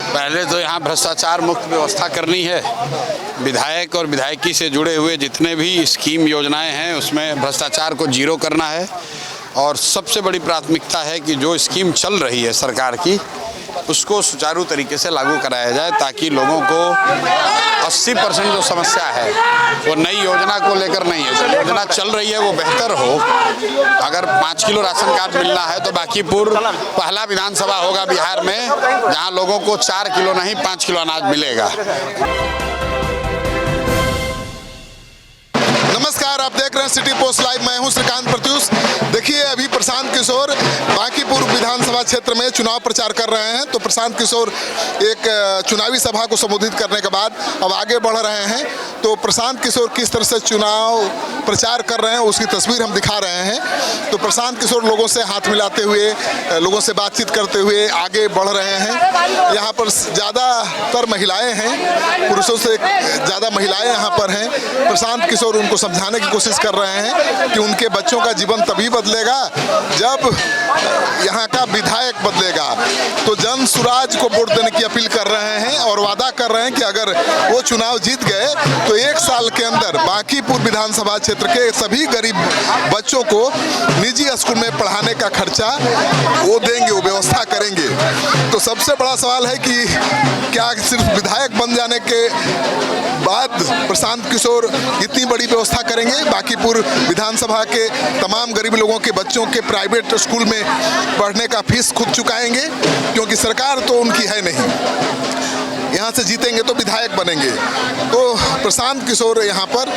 पहले तो यहाँ भ्रष्टाचार मुक्त व्यवस्था करनी है। विधायक और विधायकी से जुड़े हुए जितने भी स्कीम योजनाएं हैं उसमें भ्रष्टाचार को जीरो करना है। और सबसे बड़ी प्राथमिकता है कि जो स्कीम चल रही है सरकार की उसको सुचारू तरीके से लागू कराया जाए, ताकि लोगों को 80% जो समस्या है वो नई योजना को लेकर नहीं है। जो योजना चल रही है वो बेहतर हो। अगर 5 किलो राशन कार्ड मिलना है तो बांकीपुर पहला विधानसभा होगा बिहार में जहां लोगों को 4 किलो नहीं 5 किलो अनाज मिलेगा। नमस्कार, आप देख रहे हैं सिटी पोस्ट लाइव। मैं हूं श्रीकांत प्रत्युष। देखिए, अभी प्रशांत किशोर बांकीपुर विधानसभा क्षेत्र में चुनाव प्रचार कर रहे हैं। तो प्रशांत किशोर एक चुनावी सभा को संबोधित करने के बाद अब आगे बढ़ रहे हैं। तो प्रशांत किशोर किस तरह से चुनाव प्रचार कर रहे हैं उसकी तस्वीर हम दिखा रहे हैं। तो प्रशांत किशोर लोगों से हाथ मिलाते हुए, लोगों से बातचीत करते हुए आगे बढ़ रहे हैं। यहाँ पर ज़्यादातर महिलाएँ हैं, पुरुषों से ज़्यादा महिलाएँ यहाँ पर हैं। प्रशांत किशोर उनको समझाने की कोशिश कर रहे हैं कि उनके बच्चों का जीवन तभी बदलेगा जब यहाँ का विधायक बदलेगा। तो जन सुराज को वोट देने की अपील कर रहे हैं और वादा कर रहे हैं कि अगर वो चुनाव जीत गए तो 1 साल के अंदर बांकीपुर विधानसभा क्षेत्र के सभी गरीब बच्चों को निजी स्कूल में पढ़ाने का खर्चा वो देंगे, वो व्यवस्था करेंगे। तो सबसे बड़ा सवाल है कि क्या सिर्फ विधायक बन जाने के बाद प्रशांत किशोर इतनी बड़ी व्यवस्था करेंगे? बांकीपुर विधानसभा के तमाम गरीब लोगों के बच्चों के प्राइवेट स्कूल में पढ़ने का फीस खुद चुकाएंगे, क्योंकि सरकार तो उनकी है नहीं। यहाँ से जीतेंगे तो विधायक बनेंगे। तो प्रशांत किशोर यहाँ पर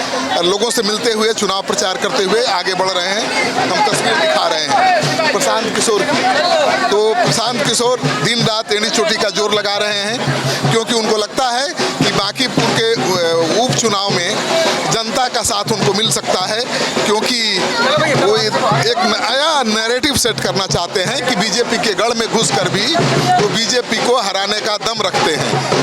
लोगों से मिलते हुए चुनाव प्रचार करते हुए आगे बढ़ रहे हैं। हम तस्वीर दिखा रहे हैं प्रशांत किशोर की। तो प्रशांत किशोर दिन रात एड़ी चोटी का जोर लगा रहे हैं, क्योंकि उनको लगता है कि बांकीपुर के उपचुनाव में जनता का साथ उनको मिल सकता है, क्योंकि वो एक नया नैरेटिव सेट करना चाहते हैं कि बीजेपी के गढ़ में घुसकर भी वो बीजेपी को हराने का दम रखते हैं।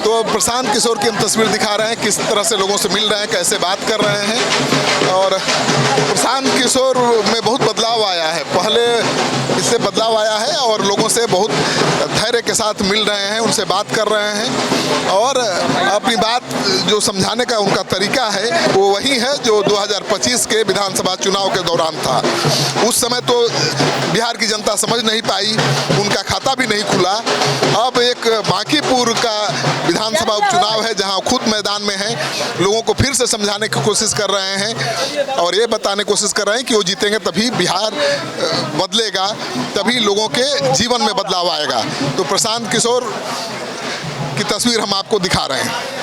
तो प्रशांत किशोर की हम तस्वीर दिखा रहे हैं, किस तरह से लोगों से मिल रहे हैं, कैसे बात कर रहे हैं। और प्रशांत किशोर में बहुत बदलाव आया है, पहले इससे बदलाव आया है और लोगों से बहुत धैर्य के साथ मिल रहे हैं, उनसे बात कर रहे हैं और अपनी बात जो समझाने का उनका तरीका है वो वही है जो 2025 के विधानसभा चुनाव के दौरान था। उस समय तो बिहार की जनता समझ नहीं पाई, उनका खाता भी नहीं खुला। अब एक बांकीपुर का विधानसभा उपचुनाव है जहां खुद मैदान में हैं, लोगों को फिर से समझाने की कोशिश कर रहे हैं और ये बताने की कोशिश कर रहे हैं कि वो जीतेंगे तभी बिहार बदलेगा, तभी लोगों के जीवन में बदलाव आएगा। तो प्रशांत किशोर की तस्वीर हम आपको दिखा रहे हैं।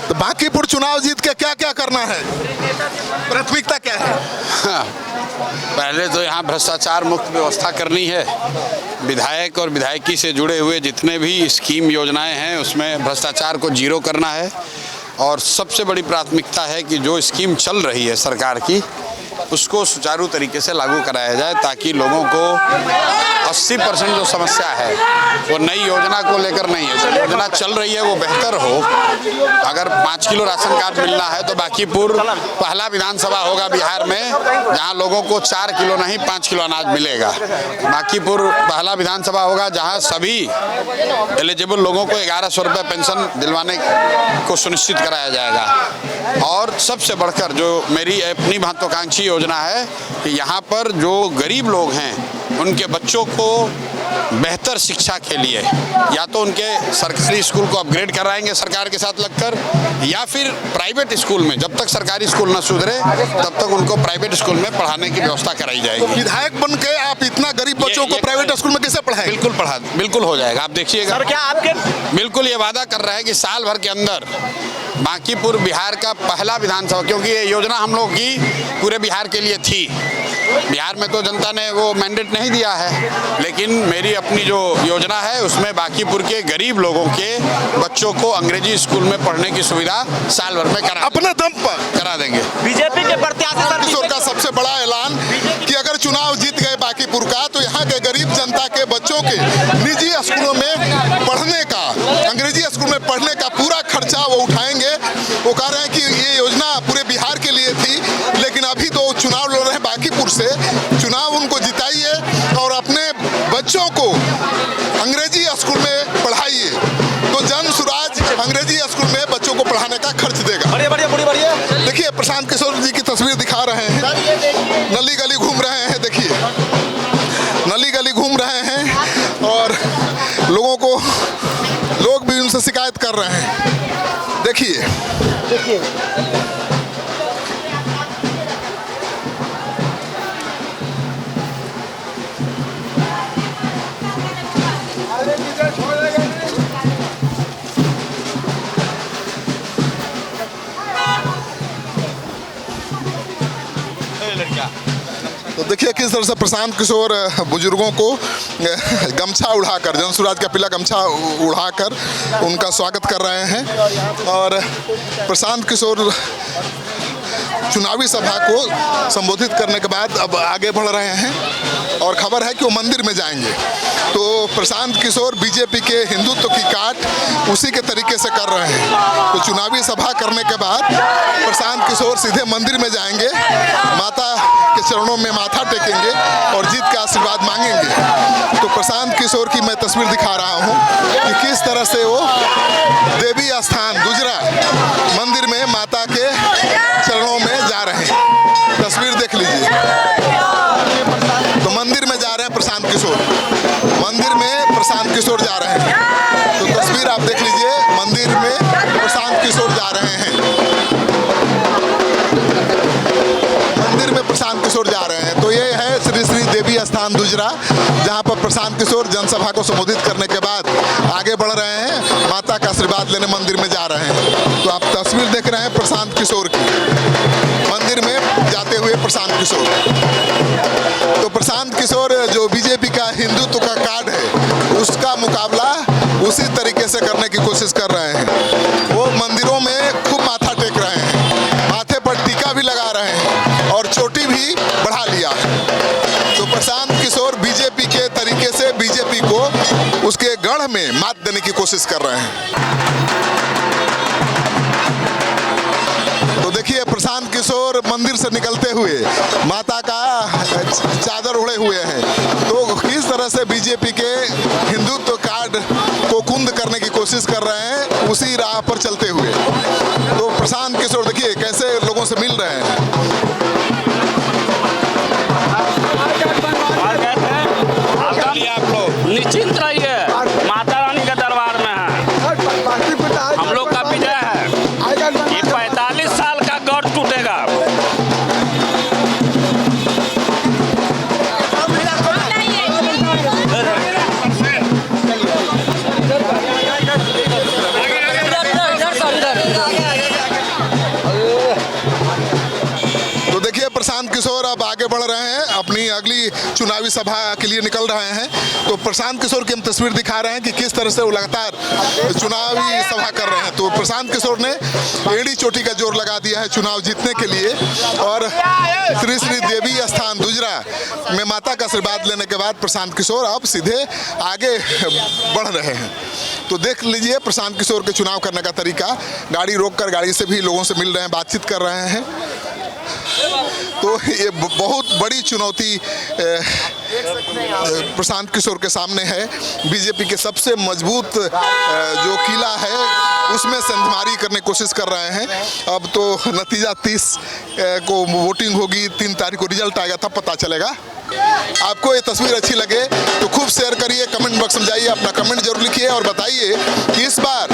तो बांकीपुर चुनाव जीत के क्या क्या करना है, प्राथमिकता क्या है? पहले तो यहाँ भ्रष्टाचार मुक्त व्यवस्था करनी है। विधायक और विधायकी से जुड़े हुए जितने भी स्कीम योजनाएं हैं उसमें भ्रष्टाचार को जीरो करना है। और सबसे बड़ी प्राथमिकता है कि जो स्कीम चल रही है सरकार की उसको सुचारू तरीके से लागू कराया जाए, ताकि लोगों को 80% जो समस्या है वो नई योजना को लेकर नहीं है। जो योजना चल रही है वो बेहतर हो। अगर 5 किलो राशन कार्ड मिलना है तो बांकीपुर पहला विधानसभा होगा बिहार में जहां लोगों को 4 किलो नहीं 5 किलो अनाज मिलेगा। बांकीपुर पहला विधानसभा होगा जहां सभी एलिजिबल लोगों को 1100 रुपये पेंशन दिलवाने को सुनिश्चित कराया जाएगा। और सबसे बढ़कर जो मेरी अपनी महत्वाकांक्षी योजना है कि यहाँ पर जो गरीब लोग हैं उनके बच्चों को बेहतर शिक्षा के लिए या तो उनके सरकारी स्कूल को अपग्रेड कराएंगे सरकार के साथ लगकर, या फिर प्राइवेट स्कूल में, जब तक सरकारी स्कूल न सुधरे तब तक उनको प्राइवेट स्कूल में पढ़ाने की व्यवस्था कराई जाएगी। तो विधायक बन के आप इतना गरीब बच्चों को प्राइवेट स्कूल में कैसे पढ़ाएंगे? बिल्कुल हो जाएगा। आप देखिएगा। सर, क्या आपके बिल्कुल ये वादा कर रहा है कि साल भर के अंदर बांकीपुर बिहार का पहला विधानसभा, क्योंकि ये योजना हम लोग की पूरे बिहार के लिए थी। बिहार में तो जनता ने वो मैंडेट नहीं दिया है, लेकिन मेरी अपनी जो योजना है उसमें बांकीपुर के गरीब लोगों के बच्चों को अंग्रेजी स्कूल में पढ़ने की सुविधा साल भर में अपने दम पर करा देंगे। बीजेपी के प्रत्याशी किशोर का सबसे बड़ा ऐलान कि अगर चुनाव जीत गए बांकीपुर का तो यहाँ के गरीब जनता के बच्चों के निजी स्कूलों में पढ़ने का, अंग्रेजी स्कूल में पढ़ने का पूरा खर्चा वो उठाएंगे। वो कह रहे हैं कि ये योजना पूरे बिहार के लिए थी, लेकिन अभी तो चुनाव लड़ रहे हैं बांकीपुर से, चुनाव उनको जिताइए और अपने बच्चों को अंग्रेजी स्कूल में पढ़ाइए, तो जन सुराज अंग्रेजी स्कूल में बच्चों को पढ़ाने का खर्च देगा। बढ़िया। देखिए प्रशांत किशोर जी की तस्वीर दिखा रहे हैं, नली गली घूम रहे हैं, देखिए नली गली घूम रहे हैं और लोग भी उनसे शिकायत कर रहे हैं। देखिए तो देखिए किस तरह से प्रशांत किशोर बुजुर्गों को गमछा उड़ाकर, जनसुराज का पीला गमछा उड़ाकर उनका स्वागत कर रहे हैं। और प्रशांत किशोर चुनावी सभा को संबोधित करने के बाद अब आगे बढ़ रहे हैं और खबर है कि वो मंदिर में जाएंगे। तो प्रशांत किशोर बीजेपी के हिंदुत्व की काट उसी के तरीके से कर रहे हैं। तो चुनावी सभा करने के बाद प्रशांत किशोर सीधे मंदिर में जाएंगे, माता के चरणों में माथा टेकेंगे और जीत का आशीर्वाद मांगेंगे। तो प्रशांत किशोर की मैं तस्वीर दिखा रहा हूँ कि किस तरह से वो देवी स्थान दुजरा मंदिर में माता के चरणों में जा रहे हैं। तस्वीर देख लीजिए, तो मंदिर में जा रहे हैं प्रशांत किशोर, मंदिर में प्रशांत किशोर जा रहे हैं। तो तस्वीर आप देख लीजिए, मंदिर में प्रशांत किशोर जा रहे हैं, मंदिर में प्रशांत किशोर जा रहे हैं। तो ये है श्री श्री देवी स्थान दुजरा, जहां पर प्रशांत किशोर जनसभा को संबोधित करने के बाद आगे बढ़ रहे हैं, माता का आशीर्वाद लेने मंदिर में जा रहे हैं। तो आप तस्वीर देख रहे हैं प्रशांत किशोर की, मंदिर में जाते हुए प्रशांत किशोर। तो प्रशांत किशोर जो बीजेपी का हिंदुत्व का कार्ड है उसका मुकाबला उसी तरीके से करने की कोशिश कर रहे हैं। वो मंदिरों में खूब माथा टेक रहे हैं, माथे पर टीका भी लगा रहे हैं और चोटी भी बढ़ा लिया है। तो प्रशांत किशोर बीजेपी के तरीके से बीजेपी को उसके गढ़ में मात देने की कोशिश कर रहे हैं। तो देखिए प्रशांत किशोर मंदिर से निकलते हुए माता का चादर ओढ़े हुए हैं। तो किस तरह से बीजेपी के हिंदुत्व कार्ड को कुंद करने की कोशिश कर रहे हैं, उसी राह पर चलते हुए। तो प्रशांत किशोर देखिए कैसे लोगों से मिल रहे हैं। आप लोग निश्चिंत रहिए, माता रानी के दरबार में है, हम लोग का विजय है। ये 45 साल का गढ़ टूटेगा। तो देखिए प्रशांत किशोर अब आगे बढ़ रहे हैं, अपनी अगली चुनावी सभा के लिए निकल रहे हैं। तो प्रशांत किशोर की हम तस्वीर दिखा रहे हैं कि किस तरह से वो लगातार चुनावी सभा कर रहे हैं। तो प्रशांत किशोर ने एड़ी चोटी का जोर लगा दिया है चुनाव जीतने के लिए और श्री श्री देवी स्थान दुजरा में माता का आशीर्वाद लेने के बाद प्रशांत किशोर अब सीधे आगे बढ़ रहे हैं। तो देख लीजिए प्रशांत किशोर के चुनाव करने का तरीका, गाड़ी रोककर गाड़ी से भी लोगों से मिल रहे हैं, बातचीत कर रहे हैं। तो ये बहुत बड़ी चुनौती प्रशांत किशोर के सामने है। बीजेपी के सबसे मजबूत जो किला है उसमें संधमारी करने की कोशिश कर रहे हैं। अब तो नतीजा 30 को वोटिंग होगी, 3 तारीख को रिजल्ट आएगा, तब पता चलेगा। आपको ये तस्वीर अच्छी लगे तो खूब शेयर करिए, कमेंट बॉक्स में जाइए, अपना कमेंट जरूर लिखिए और बताइए कि इस बार